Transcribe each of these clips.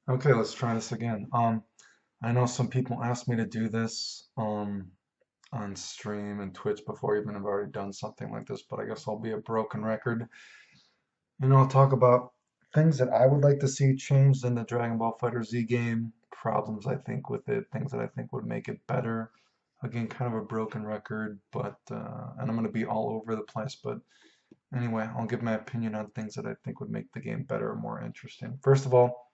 Okay, let's try this again. I know some people asked me to do this on stream and Twitch before even I've already done something like this, but I guess I'll be a broken record. I'll talk about things that I would like to see changed in the Dragon Ball Fighter Z game, problems I think with it, things that I think would make it better. Again, kind of a broken record, but and I'm gonna be all over the place, but anyway, I'll give my opinion on things that I think would make the game better or more interesting. First of all,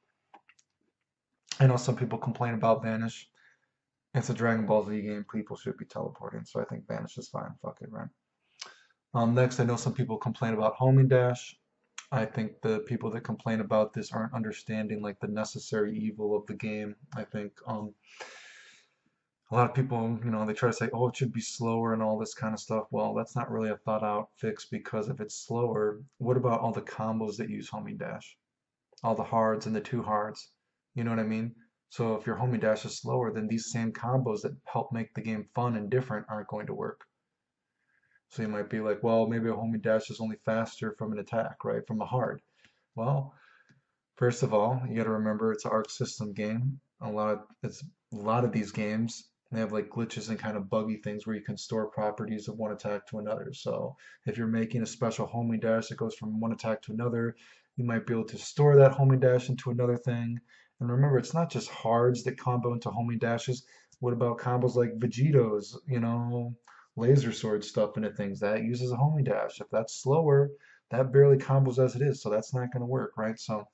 I know some people complain about Vanish. It's a Dragon Ball Z game. People should be teleporting, so I think Vanish is fine. Fuck it, right? Next, I know some people complain about homing dash. I think the people that complain about this aren't understanding like the necessary evil of the game. I think a lot of people, they try to say, oh, it should be slower and all this kind of stuff. Well, that's not really a thought out fix because if it's slower, what about all the combos that use homing dash? All the hards and the two hards. You know what I mean? So if your homing dash is slower, then these same combos that help make the game fun and different aren't going to work. So you might be like, well, maybe a homing dash is only faster from an attack, right? From a hard. Well, first of all, you got to remember it's an Arc System game. A lot of these games they have like glitches and kind of buggy things where you can store properties of one attack to another. So if you're making a special homing dash that goes from one attack to another, you might be able to store that homing dash into another thing. And remember, it's not just hards that combo into homing dashes. What about combos like Vegito's, laser sword stuff into things that uses a homing dash? If that's slower, that barely combos as it is, so that's not going to work, right? So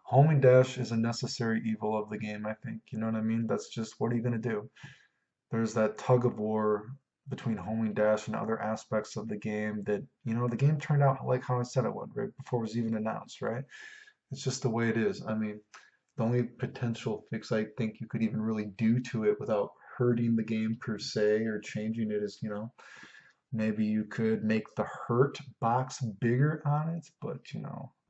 homing dash is a necessary evil of the game, I think. You know what I mean? That's just what are you going to do? There's that tug of war between homing dash and other aspects of the game that, the game turned out like how I said it would, right? Before it was even announced, right? It's just the way it is. I mean, the only potential fix I think you could even really do to it without hurting the game per se or changing it is, maybe you could make the hurt box bigger on it, but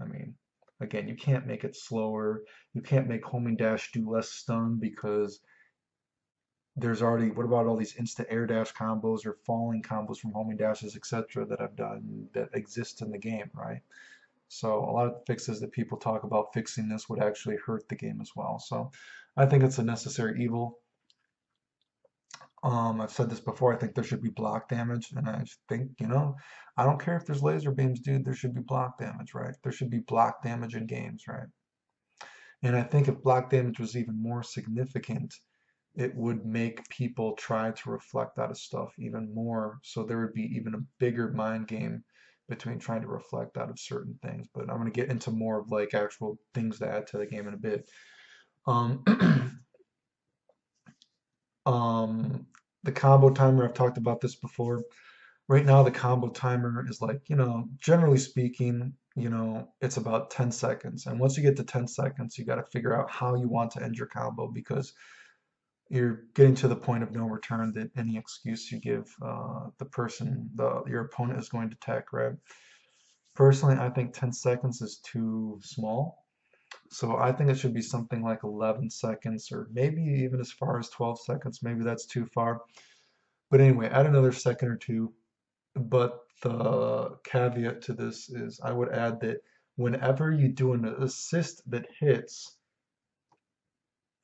I mean, again, you can't make it slower. You can't make homing dash do less stun because there's already, what about all these instant air dash combos or falling combos from homing dashes, etc. that I've done that exist in the game, right? So a lot of fixes that people talk about fixing this would actually hurt the game as well. So I think it's a necessary evil. I've said this before, I think there should be block damage, and I think, I don't care if there's laser beams, dude, there should be block damage, right? There should be block damage in games, right? And I think if block damage was even more significant, it would make people try to reflect out of stuff even more. So there would be even a bigger mind game between trying to reflect out of certain things. But I'm going to get into more of like actual things to add to the game in a bit. Um, the combo timer, I've talked about this before. Right now, the combo timer is like, generally speaking, it's about 10 seconds. And once you get to 10 seconds, you got to figure out how you want to end your combo because you're getting to the point of no return that any excuse you give your opponent is going to tech, right? Personally, I think 10 seconds is too small. So I think it should be something like 11 seconds or maybe even as far as 12 seconds. Maybe that's too far. But anyway, add another second or two. But the caveat to this is I would add that whenever you do an assist that hits,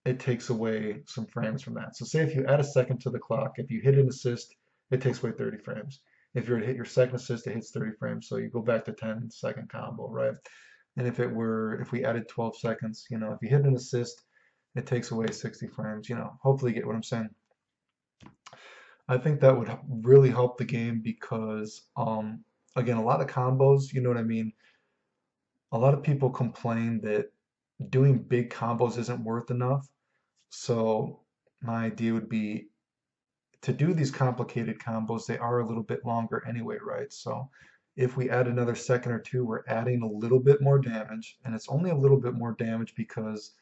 it takes away some frames from that. So say if you add a second to the clock, if you hit an assist, it takes away 30 frames. If you were to hit your second assist, it hits 30 frames. So you go back to 10-second combo, right? And if we added 12 seconds, if you hit an assist, it takes away 60 frames, hopefully you get what I'm saying. I think that would really help the game because, again, a lot of combos, you know what I mean? A lot of people complain that doing big combos isn't worth enough. So my idea would be to do these complicated combos, they are a little bit longer anyway, right? So if we add another second or two, we're adding a little bit more damage, and it's only a little bit more damage because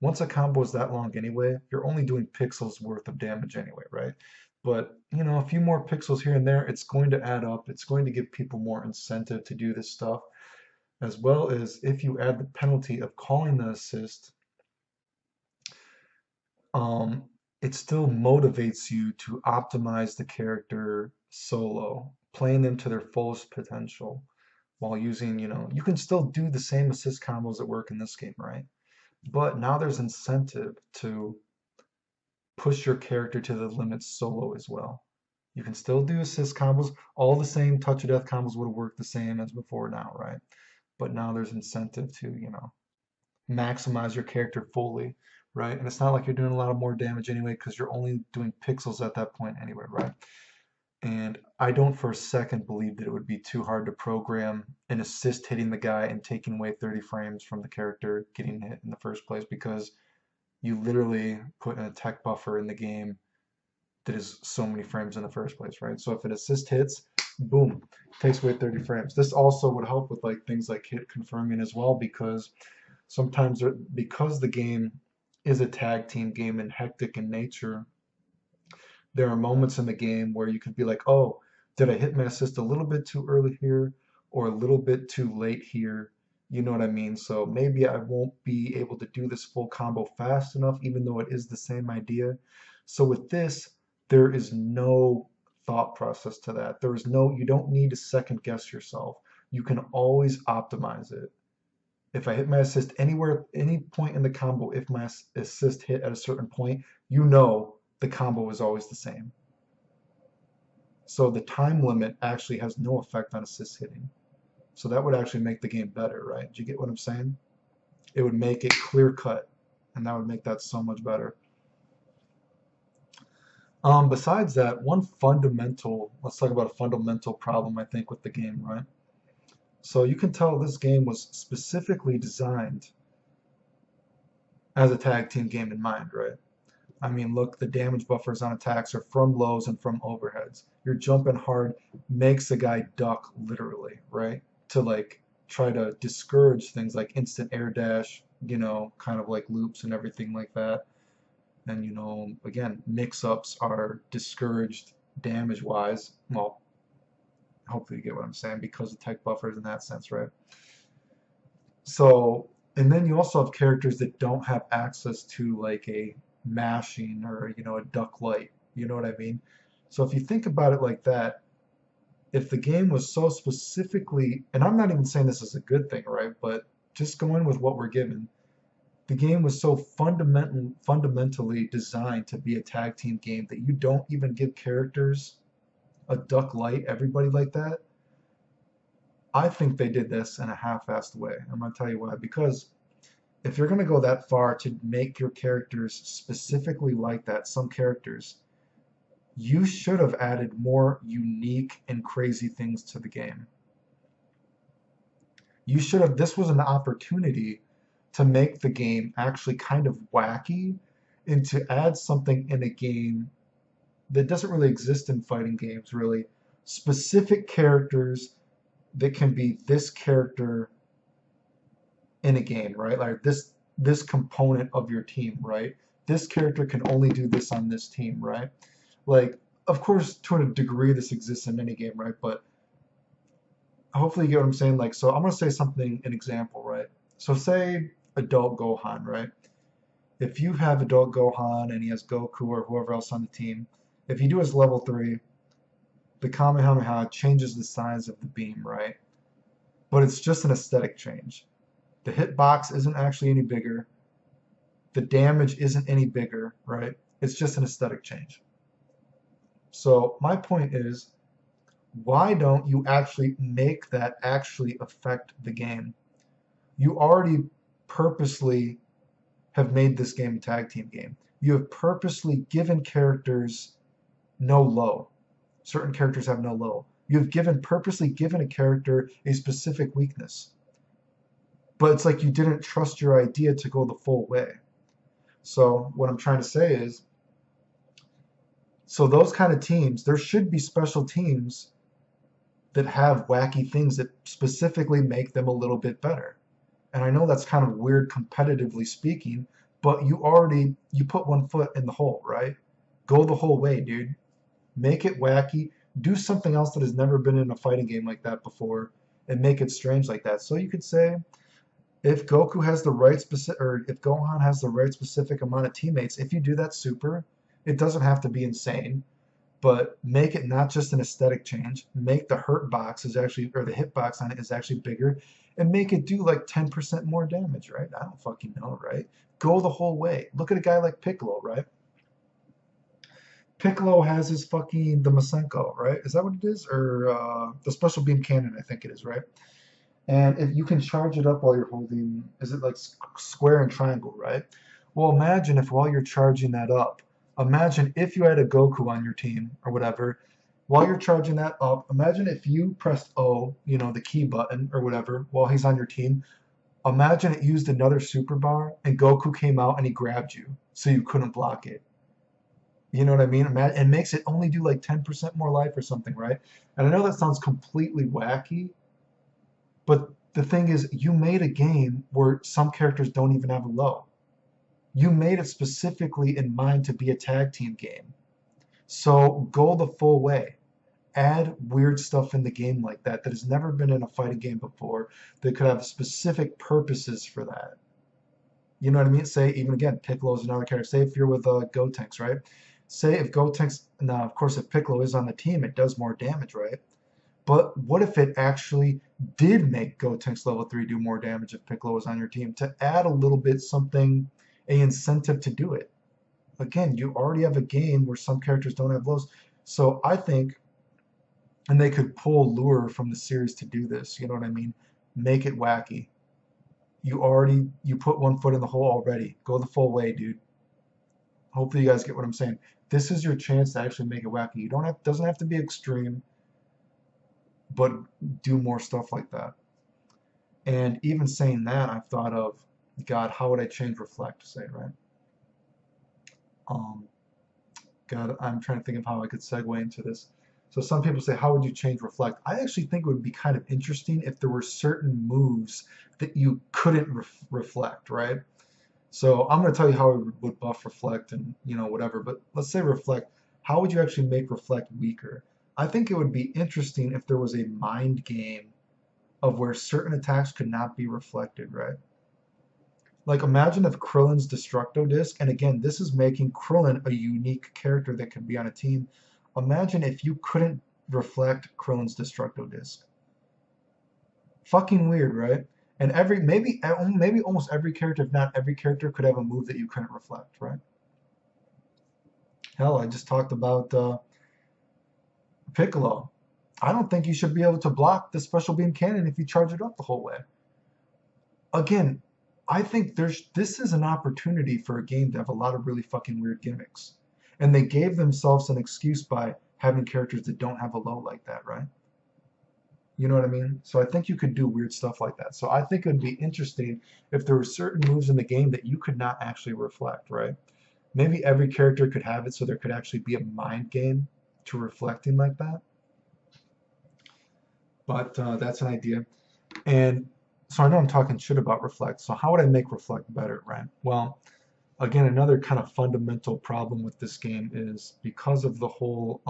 once a combo is that long anyway, you're only doing pixels worth of damage anyway, right? But a few more pixels here and there, it's going to add up. It's going to give people more incentive to do this stuff, as well as if you add the penalty of calling the assist, um, it still motivates you to optimize the character solo, playing them to their fullest potential while using, you can still do the same assist combos that work in this game, right? But now there's incentive to push your character to the limit solo as well. You can still do assist combos. All the same touch of death combos would have worked the same as before now, right? But now there's incentive to, maximize your character fully, right? And it's not like you're doing a lot of more damage anyway because you're only doing pixels at that point anyway, right? And I don't for a second believe that it would be too hard to program an assist hitting the guy and taking away 30 frames from the character getting hit in the first place because you literally put an attack buffer in the game that is so many frames in the first place, right? So if an assist hits, boom, takes away 30 frames. This also would help with like things like hit confirming as well because sometimes because the game is a tag team game and hectic in nature, there are moments in the game where you could be like, oh, did I hit my assist a little bit too early here or a little bit too late here? You know what I mean? So maybe I won't be able to do this full combo fast enough, even though it is the same idea. So with this, there is no thought process to that. There is no, you don't need to second guess yourself. You can always optimize it. If I hit my assist anywhere, any point in the combo, if my assist hit at a certain point, you know the combo is always the same. So the time limit actually has no effect on assist hitting. So that would actually make the game better, right? Do you get what I'm saying? It would make it clear cut, and that would make that so much better. Besides that, let's talk about a fundamental problem I think with the game, right? So you can tell this game was specifically designed as a tag team game in mind, right? I mean, look, the damage buffers on attacks are from lows and from overheads. You're jumping hard makes a guy duck literally, right? To like try to discourage things like instant air dash, kind of like loops and everything like that. And again, mix-ups are discouraged damage-wise. Well, hopefully you get what I'm saying because of tech buffers in that sense, right? So, and then you also have characters that don't have access to like a mashing or a duck light. You know what I mean? So if you think about it like that, if the game was so specifically, and I'm not even saying this is a good thing, right? But just going with what we're given, the game was so fundamentally designed to be a tag team game that you don't even give characters a duck light, everybody like that. I think they did this in a half-assed way. I'm gonna tell you why. Because if you're gonna go that far to make your characters specifically like that, some characters, you should have added more unique and crazy things to the game. You should have, this was an opportunity to make the game actually kind of wacky and to add something in a game that doesn't really exist in fighting games, really. Specific characters that can be this character in a game, right? Like this component of your team, right? This character can only do this on this team, right? Like, of course, to a degree, this exists in any game, right? But hopefully you get what I'm saying. Like, so I'm gonna say something, an example, right? So say adult Gohan, right? If you have adult Gohan and he has Goku or whoever else on the team, if you do his level 3, the Kamehameha changes the size of the beam, right? But it's just an aesthetic change. The hitbox isn't actually any bigger. The damage isn't any bigger, right? It's just an aesthetic change. So my point is, why don't you actually make that actually affect the game? You already purposely have made this game a tag team game. You have purposely given characters no low. Certain characters have no low. You have purposely given a character a specific weakness. But it's like you didn't trust your idea to go the full way. So what I'm trying to say is, so those kind of teams, there should be special teams that have wacky things that specifically make them a little bit better. And I know that's kind of weird competitively speaking, but you put one foot in the hole, right? Go the whole way, dude. Make it wacky. Do something else that has never been in a fighting game like that before and make it strange like that. So you could say if Goku has the right specific, or if Gohan has the right specific amount of teammates, if you do that super, it doesn't have to be insane, but make it not just an aesthetic change. Make the hurt box is actually, or the hitbox on it is actually bigger, and make it do like 10% more damage, right? I don't fucking know, right? Go the whole way. Look at a guy like Piccolo, right? Piccolo has his fucking the Masenko, right? Is that what it is? Or the special beam cannon, I think it is, right? And if you can charge it up while you're holding, is it like square and triangle, right? Well, imagine if while you're charging that up, imagine if you had a Goku on your team or whatever, while you're charging that up, imagine if you pressed O, you know, the key button or whatever, while he's on your team. Imagine it used another super bar and Goku came out and he grabbed you so you couldn't block it. You know what I mean? And makes it only do like 10% more life or something, right? And I know that sounds completely wacky, but the thing is, you made a game where some characters don't even have a low. You made it specifically in mind to be a tag team game. So go the full way. Add weird stuff in the game like that that has never been in a fighting game before that could have specific purposes for that. You know what I mean? Say, even again, Piccolo is another character. Say if you're with Gotenks, right? Say if Gotenks, now of course if Piccolo is on the team, it does more damage, right? But what if it actually did make Gotenks level 3 do more damage if Piccolo was on your team to add a little bit something, a incentive to do it? Again, you already have a game where some characters don't have lows. So I think, and they could pull Lure from the series to do this, you know what I mean? Make it wacky. You put one foot in the hole already. Go the full way, dude. Hopefully you guys get what I'm saying. This is your chance to actually make it wacky. You don't have doesn't have to be extreme, but do more stuff like that. And even saying that, I've thought of, God, how would I change Reflect, say, right? Um, God, I'm trying to think of how I could segue into this. So some people say, how would you change Reflect? I actually think it would be kind of interesting if there were certain moves that you couldn't reflect, right? So I'm going to tell you how I would buff Reflect and, you know, whatever. But let's say Reflect, how would you actually make Reflect weaker? I think it would be interesting if there was a mind game of where certain attacks could not be reflected, right? Like imagine if Krillin's Destructo Disc, and again, this is making Krillin a unique character that can be on a team. Imagine if you couldn't reflect Krillin's Destructo Disc. Fucking weird, right? And maybe almost every character, if not every character, could have a move that you couldn't reflect, right? Hell, I just talked about Piccolo. I don't think you should be able to block the special beam cannon if you charge it up the whole way. Again, I think this is an opportunity for a game to have a lot of really fucking weird gimmicks. And they gave themselves an excuse by having characters that don't have a low like that, right? You know what I mean? So I think you could do weird stuff like that. So I think it would be interesting if there were certain moves in the game that you could not actually reflect, right? Maybe every character could have it so there could actually be a mind game to reflecting like that. But that's an idea. And so I know I'm talking shit about Reflect. So how would I make Reflect better, right? Well, again, another kind of fundamental problem with this game is because of the whole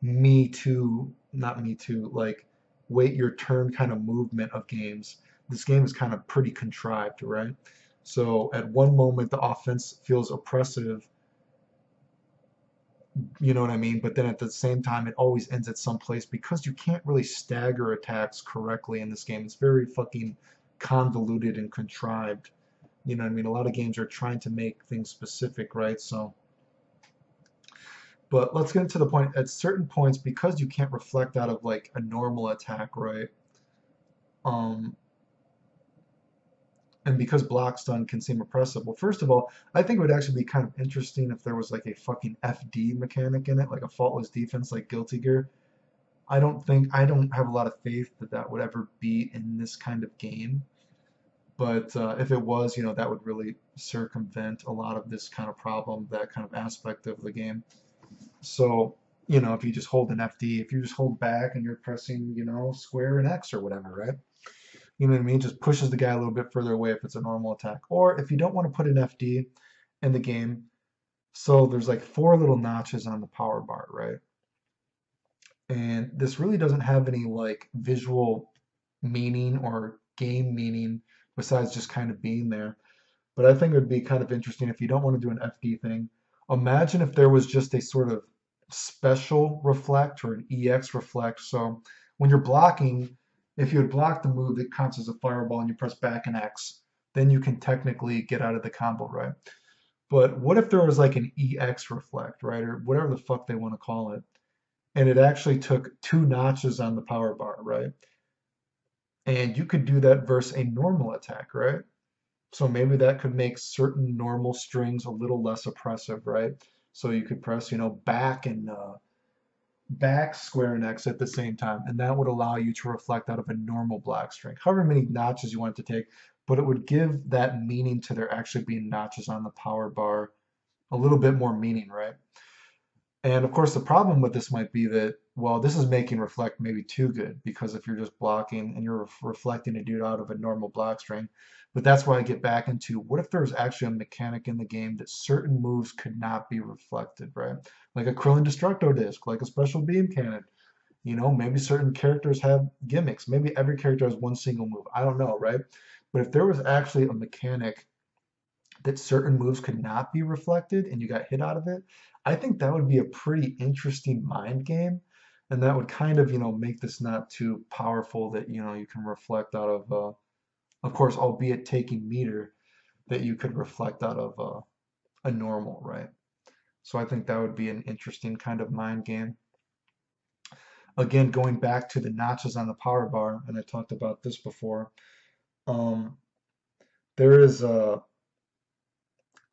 me too, not me too, like wait your turn kind of movement of games. This game is kind of pretty contrived, right? So at one moment the offense feels oppressive, you know what I mean? But then at the same time, it always ends at some place because you can't really stagger attacks correctly in this game. It's very fucking convoluted and contrived. You know what I mean? A lot of games are trying to make things specific, right? So, but let's get into the point. At certain points, because you can't reflect out of like a normal attack, right? Um, and because block stun can seem oppressive. Well, first of all, I think it would actually be kind of interesting if there was like a fucking FD mechanic in it, like a faultless defense, like Guilty Gear. I don't have a lot of faith that that would ever be in this kind of game. But if it was, you know, that would really circumvent a lot of this kind of problem, that kind of aspect of the game. So, you know, if you just hold an FD, if you just hold back and you're pressing, you know, square and X or whatever, right? You know what I mean? Just pushes the guy a little bit further away if it's a normal attack. Or if you don't want to put an FD in the game, so there's like four little notches on the power bar, right? And this really doesn't have any like visual meaning or game meaning besides just kind of being there. But I think it would be kind of interesting if you don't want to do an FD thing. Imagine if there was just a sort of special reflect or an EX reflect. So when you're blocking, If you had blocked the move that counts as a fireball and you press back an X, then you can technically get out of the combo, right? But what if there was like an EX reflect, right? Or whatever the fuck they want to call it. And it actually took two notches on the power bar, right? And you could do that versus a normal attack, right? So maybe that could make certain normal strings a little less oppressive, right? So you could press, back and back square and X at the same time, and that would allow you to reflect out of a normal black string, however many notches you want it to take, but it would give that meaning to there actually being notches on the power bar a little bit more meaning, right? And of course, the problem with this might be that, well, this is making reflect maybe too good because if you're just blocking and you're reflecting a dude out of a normal block string, but that's why I get back into what if there's actually a mechanic in the game that certain moves could not be reflected, right? Like a Krillin Destructo disc, like a special beam cannon. Maybe certain characters have gimmicks. Maybe every character has one single move. I don't know, right? But if there was actually a mechanic that certain moves could not be reflected and you got hit out of it, I think that would be a pretty interesting mind game. And that would kind of, make this not too powerful that, you can reflect out of course, albeit taking meter, that you could reflect out of a normal, right? So I think that would be an interesting kind of mind game. Again, going back to the notches on the power bar, and I talked about this before, um, there is a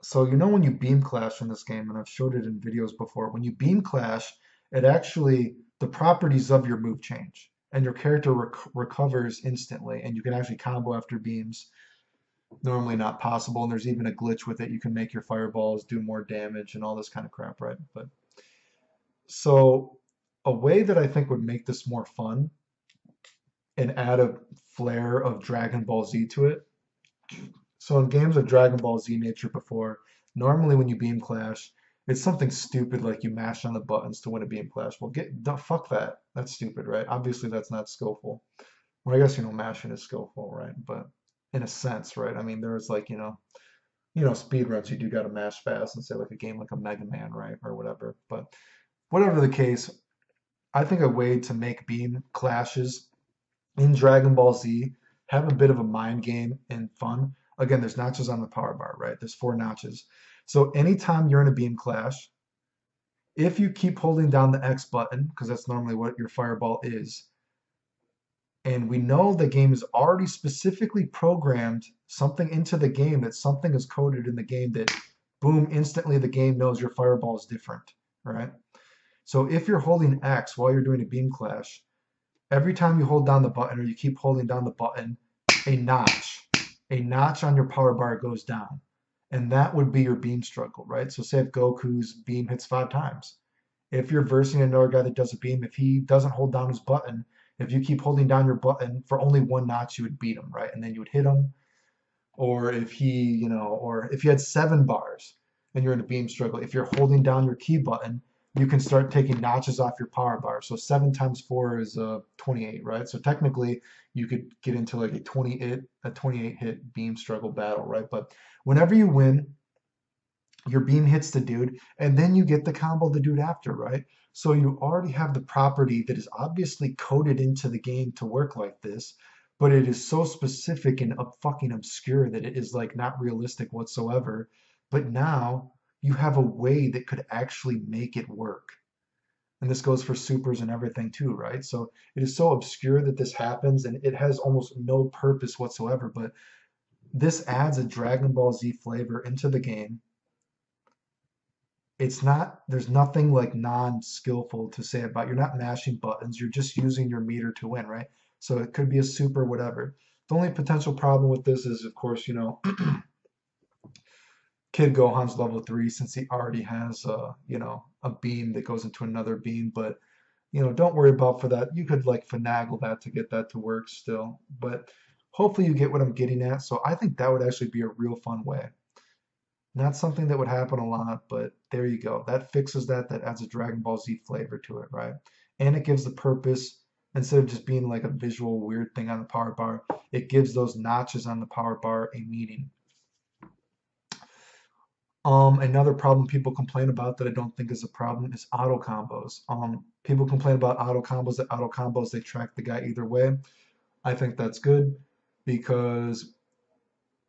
so when you beam clash in this game, and I've showed it in videos before, when you beam clash, it actually the properties of your move change, and your character recovers instantly, and you can actually combo after beams. Normally not possible, and there's even a glitch with it. You can make your fireballs do more damage and all this kind of crap, right? But so a way that I think would make this more fun and add a flair of Dragon Ball Z to it. So in games of Dragon Ball Z nature before, normally when you beam clash, it's something stupid like you mash on the buttons to win a beam clash. Well, fuck that. That's stupid, right? Obviously, that's not skillful. Well, I guess mashing is skillful, right? But in a sense, right? I mean, there's like speed runs. You do got to mash fast and say like a game like a Mega Man, right, or whatever. But whatever the case, I think a way to make beam clashes in Dragon Ball Z have a bit of a mind game and fun. Again, there's notches on the power bar, right? There's four notches. So anytime you're in a beam clash, if you keep holding down the X button, because that's normally what your fireball is, and we know the game is already specifically programmed something into the game that something is coded in the game that boom, instantly the game knows your fireball is different, right? So if you're holding X while you're doing a beam clash, every time you hold down the button or you keep holding down the button, a notch, a notch on your power bar goes down. And that would be your beam struggle, right? So say if Goku's beam hits 5 times. If you're versing another guy that does a beam, if he doesn't hold down his button, if you keep holding down your button for only one notch, you would beat him, right? And then you would hit him. Or if or if you had 7 bars and you're in a beam struggle, if you're holding down your key button, you can start taking notches off your power bar. So 7 times 4 is 28, right? So technically you could get into like a 28 hit beam struggle battle, right? But whenever you win, your beam hits the dude, and then you get the combo the dude after, right? So you already have the property that is obviously coded into the game to work like this, but it is so specific and fucking obscure that it is like not realistic whatsoever. But now you have a way that could actually make it work. And this goes for supers and everything too, right? So it is so obscure that this happens and it has almost no purpose whatsoever, but this adds a Dragon Ball Z flavor into the game. There's nothing like non-skillful to say about, you're not mashing buttons, you're just using your meter to win, right? So it could be a super whatever. The only potential problem with this is, of course, Kid Gohan's level 3 since he already has a beam that goes into another beam, but don't worry about for that. You could like finagle that to get that to work still, but hopefully you get what I'm getting at. So I think that would actually be a real fun way. Not something that would happen a lot, but there you go. That fixes that. That adds a Dragon Ball Z flavor to it, right? And it gives the purpose, instead of just being like a visual weird thing on the power bar, it gives those notches on the power bar a meaning. Another problem people complain about that I don't think is a problem is auto combos. People complain about auto combos, that auto combos, they track the guy either way. I think that's good because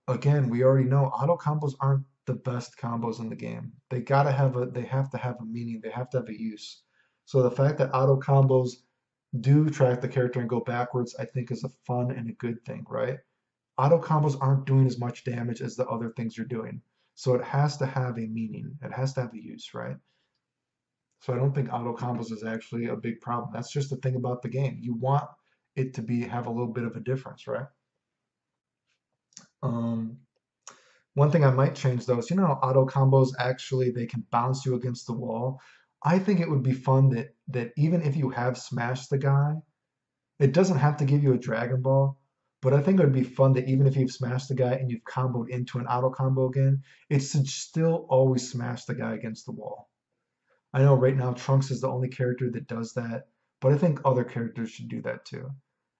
again, we already know auto combos aren't the best combos in the game. They have to have a meaning, they have to have a use. So the fact that auto combos do track the character and go backwards, I think is a fun and a good thing, right? Auto combos aren't doing as much damage as the other things you're doing. So it has to have a meaning. It has to have a use, right? So I don't think auto combos is actually a big problem. That's just the thing about the game. You want it to be have a little bit of a difference, right? Um, One thing I might change though is, auto combos actually they can bounce you against the wall. I think it would be fun that even if you have smashed the guy, it doesn't have to give you a Dragon Ball, but I think it would be fun that even if you've smashed the guy and you've comboed into an auto combo again, it should still always smash the guy against the wall. I know right now Trunks is the only character that does that, but I think other characters should do that too.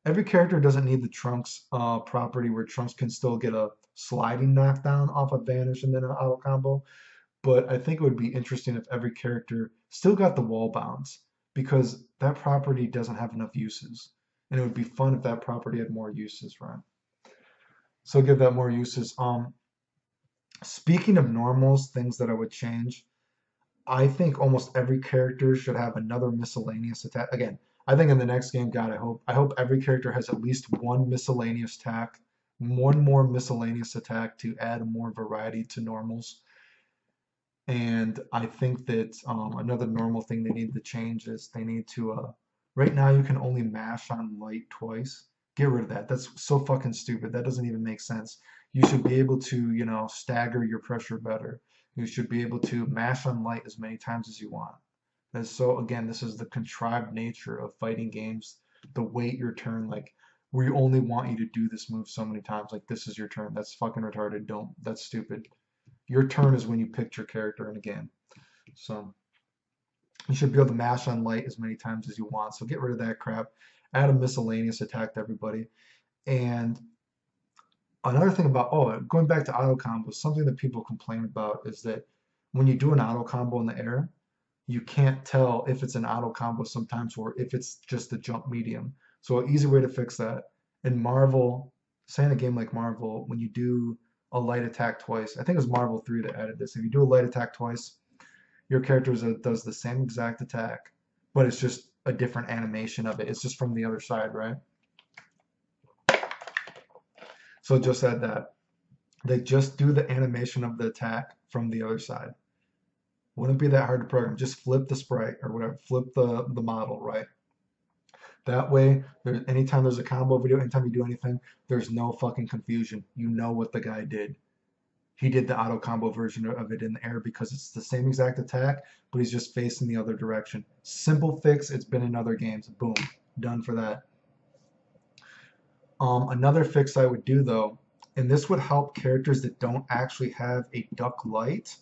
Every character doesn't need the Trunks property where Trunks can still get a sliding knockdown off a vanish and then an auto combo, but I think it would be interesting if every character still got the wall bounce because that property doesn't have enough uses. And it would be fun if that property had more uses, right? So give that more uses. Speaking of normals, things that I would change, I think almost every character should have another miscellaneous attack. Again, I think in the next game, God, I hope every character has at least one miscellaneous attack, one more miscellaneous attack to add more variety to normals. And I think that another normal thing they need to change is they need to. Right now, you can only mash on light twice. Get rid of that. That's so fucking stupid. That doesn't even make sense. You should be able to, stagger your pressure better. You should be able to mash on light as many times as you want. And so again, this is the contrived nature of fighting games. The wait your turn, like we only want you to do this move so many times. Like this is your turn. That's fucking retarded. Don't. That's stupid. Your turn is when you picked your character in a game. So you should be able to mash on light as many times as you want. So get rid of that crap. Add a miscellaneous attack to everybody. And another thing about, going back to auto combos, something that people complain about is that when you do an auto combo in the air, you can't tell if it's an auto combo sometimes or if it's just a jump medium. So an easy way to fix that in Marvel, say in a game like Marvel, when you do a light attack twice, I think it was Marvel 3 that added this. If you do a light attack twice, your character does the same exact attack, but it's just a different animation of it. It's just from the other side, right? So just add that. They just do the animation of the attack from the other side. Wouldn't be that hard to program. Just flip the sprite or whatever, flip the model, right? That way, anytime there's a combo video, anytime you do anything, there's no fucking confusion. You know what the guy did. He did the auto combo version of it in the air because it's the same exact attack, but he's just facing the other direction. Simple fix. It's been in other games. Boom, done for that. Another fix I would do though, and this would help characters that don't actually have a duck light.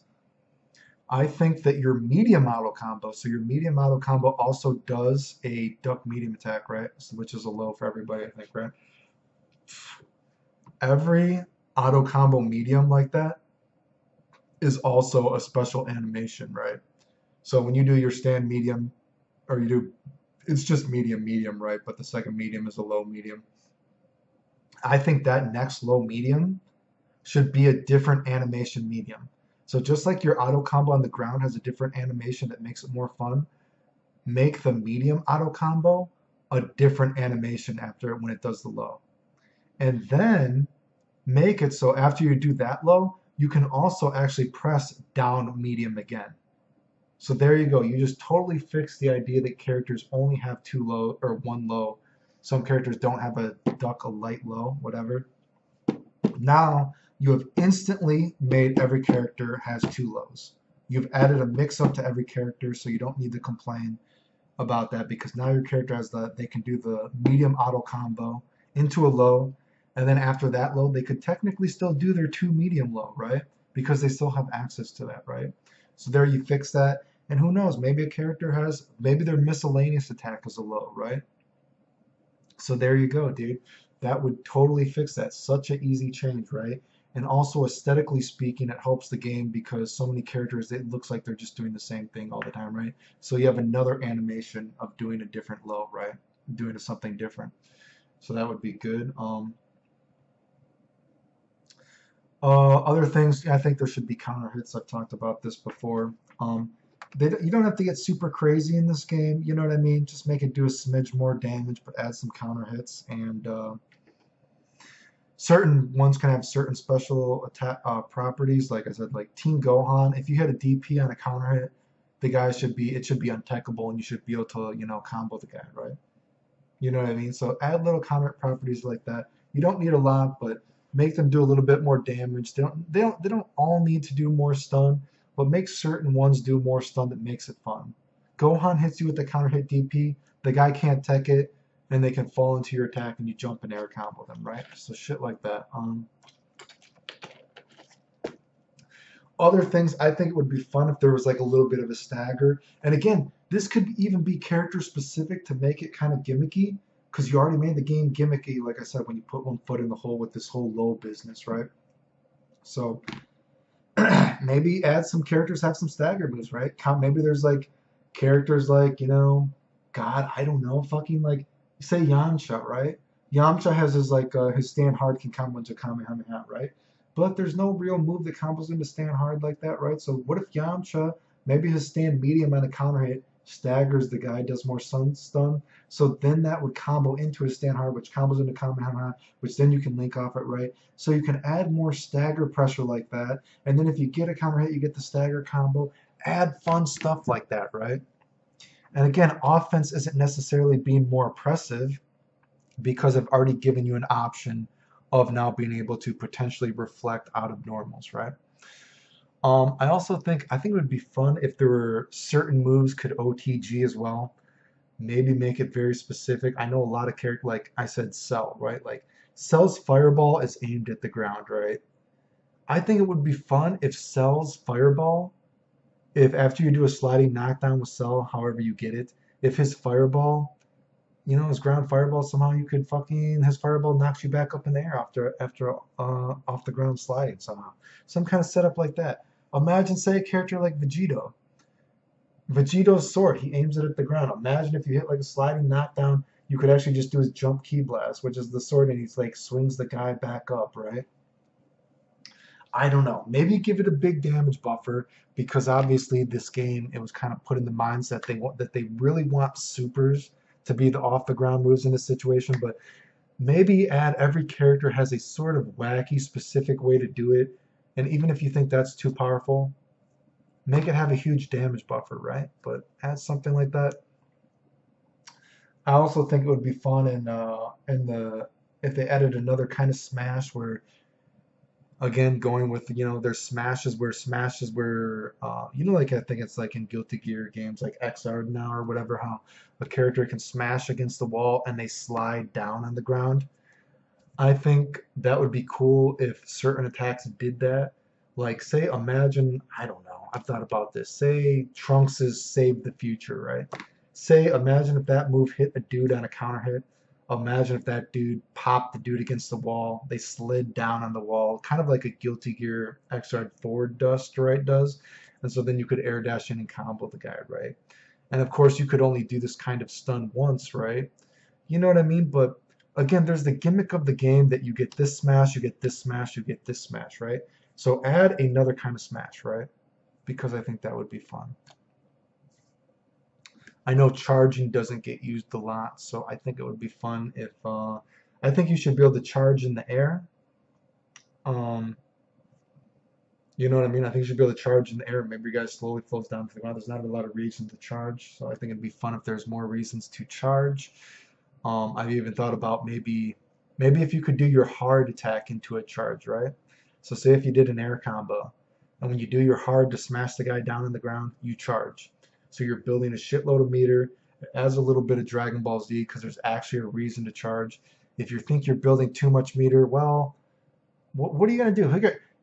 I think that your medium auto combo, so your medium auto combo also does a duck medium attack, right? So, which is a low for everybody, I think, right? Every auto combo medium like that is also a special animation, right? So when you do your stand medium, or you do, it's just medium, medium, right? But the second medium is a low medium. I think that next low medium should be a different animation medium. So just like your auto combo on the ground has a different animation that makes it more fun, make the medium auto combo a different animation after when it does the low. And then make it so after you do that low, you can also actually press down medium again. So there you go. You just totally fixed the idea that characters only have two low or one low. Some characters don't have a duck, a light low, whatever. Now you have instantly made every character has two lows. You've added a mix up to every character, so you don't need to complain about that because now your character has they can do the medium auto combo into a low, and then after that low, they could technically still do their two medium low, right? Because they still have access to that, right? So there you fix that, and who knows, maybe a character maybe their miscellaneous attack is a low, right? So there you go, dude. That would totally fix that. Such an easy change, right? And also aesthetically speaking, it helps the game because so many characters, it looks like they're just doing the same thing all the time, right? So you have another animation of doing a different low, right? Doing something different. So that would be good. Other things, I think there should be counter hits. I've talked about this before. You don't have to get super crazy in this game. You know what I mean? Just make it do a smidge more damage, but add some counter hits. And certain ones can have certain special attack properties. Like I said, like Team Gohan. If you hit a DP on a counter hit, the guy should be it should be untechable, and you should be able to combo the guy, right? You know what I mean? So add little counter properties like that. You don't need a lot, but make them do a little bit more damage. They don't all need to do more stun, but make certain ones do more stun that makes it fun. Gohan hits you with the counter hit DP, the guy can't tech it, and they can fall into your attack and you jump and air combo them, right? So shit like that. Other things, I think it would be fun if there was like a little bit of a stagger. And again, this could even be character specific to make it kind of gimmicky, because you already made the game gimmicky, like I said, when you put one foot in the hole with this whole low business, right? So maybe add some characters have some stagger moves, right? Maybe there's like characters like, God, I don't know, fucking like, say Yamcha, right? Yamcha has his like his stand hard can combo into Kamehameha, right? But there's no real move that combos into stand hard like that, right? So what if Yamcha, maybe his stand medium on a counter hit staggers the guy, does more stun, so then that would combo into his stand hard, which combos into Kamehameha, which then you can link off it, right? So you can add more stagger pressure like that, and then if you get a counter hit, you get the stagger combo. Add fun stuff like that, right? And again, offense isn't necessarily being more oppressive because I've already given you an option of now being able to potentially reflect out of normals, right? I think it would be fun if there were certain moves could OTG as well. Maybe make it very specific. I know a lot of characters, like I said, Cell, right? Like Cell's fireball is aimed at the ground, right? I think it would be fun if Cell's fireball, if after you do a sliding knockdown with Cell, however you get it, if his fireball, his ground fireball, somehow you could fucking his fireball knocks you back up in the air after off the ground sliding somehow. Some kind of setup like that. Imagine, say, a character like Vegito. Vegito's sword, he aims it at the ground. Imagine if you hit like a sliding knockdown, you could actually just do his jump ki blast, which is the sword, and he's like swings the guy back up, right? I don't know. Maybe give it a big damage buffer because obviously this game it was kind of put in the mindset they really want supers to be the off the ground moves in this situation, but maybe add every character has a sort of wacky specific way to do it, and even if you think that's too powerful, make it have a huge damage buffer, right? But add something like that. I also think it would be fun in the if they added another kind of smash where again going with there's smashes where like I think it's like in Guilty Gear games like XR now or whatever, how a character can smash against the wall and they slide down on the ground. I think that would be cool if certain attacks did that. Like say imagine, I don't know, I've thought about this, say Trunks is Save the Future, right? Say imagine if that move hit a dude on a counter hit. Imagine if that dude popped the dude against the wall, they slid down on the wall, kind of like a Guilty Gear XR forward dust, right, does. And so then you could air dash in and combo the guy, right? And of course you could only do this kind of stun once, right? You know what I mean? But again, there's the gimmick of the game that you get this smash, you get this smash, you get this smash, right? So add another kind of smash, right? Because I think that would be fun. I know charging doesn't get used a lot, so I think it would be fun if I think you should be able to charge in the air. Um, you know what I mean? I think you should be able to charge in the air. Maybe your guy slowly floats down to the ground. There's not a lot of reason to charge, so I think it'd be fun if there's more reasons to charge. I've even thought about maybe if you could do your hard attack into a charge, right? So say if you did an air combo, and when you do your hard to smash the guy down on the ground, you charge. So you're building a shitload of meter. It adds a little bit of Dragon Ball Z because there's actually a reason to charge. If you think you're building too much meter, well, what are you gonna do?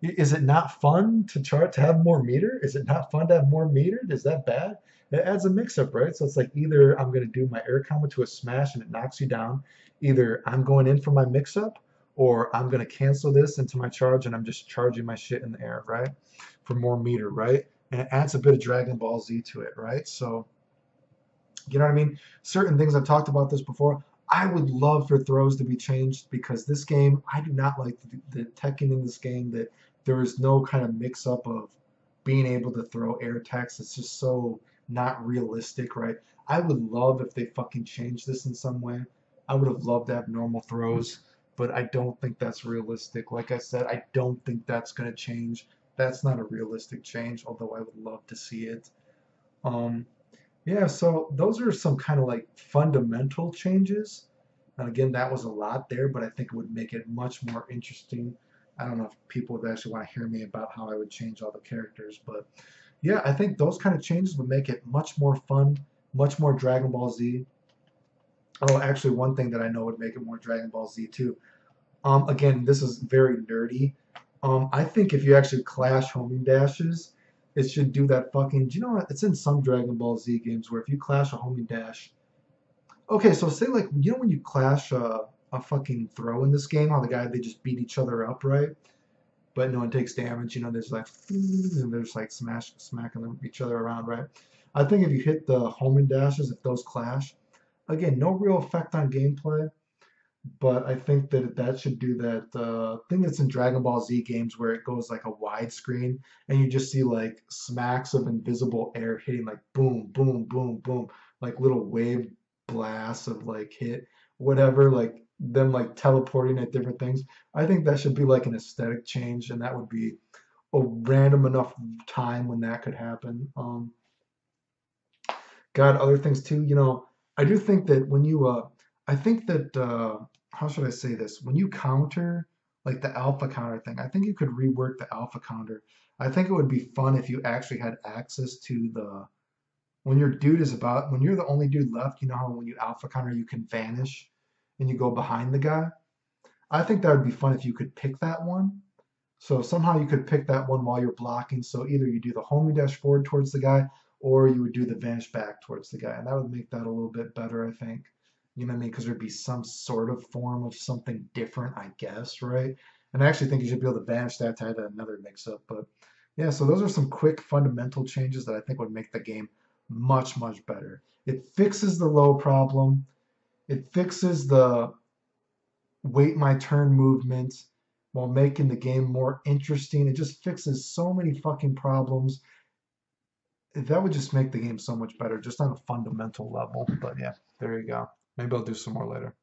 Is it not fun to charge to have more meter? Is it not fun to have more meter? Is that bad? It adds a mix-up, right? So it's like either I'm gonna do my air combo to a smash and it knocks you down. Either I'm going in for my mix-up, or I'm gonna cancel this into my charge and I'm just charging my shit in the air, right? For more meter, right? And it adds a bit of Dragon Ball Z to it, right? So, you know what I mean? Certain things I've talked about this before. I would love for throws to be changed because this game, I do not like the teching in this game that there is no kind of mix up of being able to throw air attacks. It's just so not realistic, right? I would love if they fucking changed this in some way. I would have loved to have normal throws, but I don't think that's realistic. Like I said, I don't think that's going to change. That's not a realistic change, although I would love to see it. Um, yeah, so those are some kind of like fundamental changes. And again, that was a lot there, but I think it would make it much more interesting. I don't know if people would actually want to hear me about how I would change all the characters, but yeah, I think those kind of changes would make it much more fun, much more Dragon Ball Z. Oh, actually, one thing that I know would make it more Dragon Ball Z too. Again, this is very nerdy. I think if you actually clash homing dashes, it should do that fucking. Do you know what? It's in some Dragon Ball Z games where if you clash a homing dash. Okay, so say like you know when you clash a fucking throw in this game, how the guy they just beat each other up, right? But no one takes damage. You know, there's like and there's like smacking them each other around, right? I think if you hit the homing dashes, if those clash, again, no real effect on gameplay, but I think that that should do that thing that's in Dragon Ball Z games where it goes like a widescreen and you just see like smacks of invisible air hitting like boom, boom, boom, boom, like little wave blasts of like hit, whatever, like them like teleporting at different things. I think that should be like an aesthetic change, and that would be a random enough time when that could happen. God, other things too. You know, I do think that when you, I think that, how should I say this? When you counter, like the alpha counter thing, I think you could rework the alpha counter. I think it would be fun if you actually had access to the, when your dude is about, when you're the only dude left, you know how when you alpha counter, you can vanish and you go behind the guy? I think that would be fun if you could pick that one. So somehow you could pick that one while you're blocking. So either you do the homing dash forward towards the guy, or you would do the vanish back towards the guy, and that would make that a little bit better, I think. You know what I mean? Because there'd be some sort of form of something different, I guess, right? And I actually think you should be able to vanish that to add another mix-up. But yeah, so those are some quick fundamental changes that I think would make the game much, much better. It fixes the low problem. It fixes the wait my turn movement while making the game more interesting. It just fixes so many fucking problems. That would just make the game so much better, just on a fundamental level. But yeah, there you go. Maybe I'll do some more later.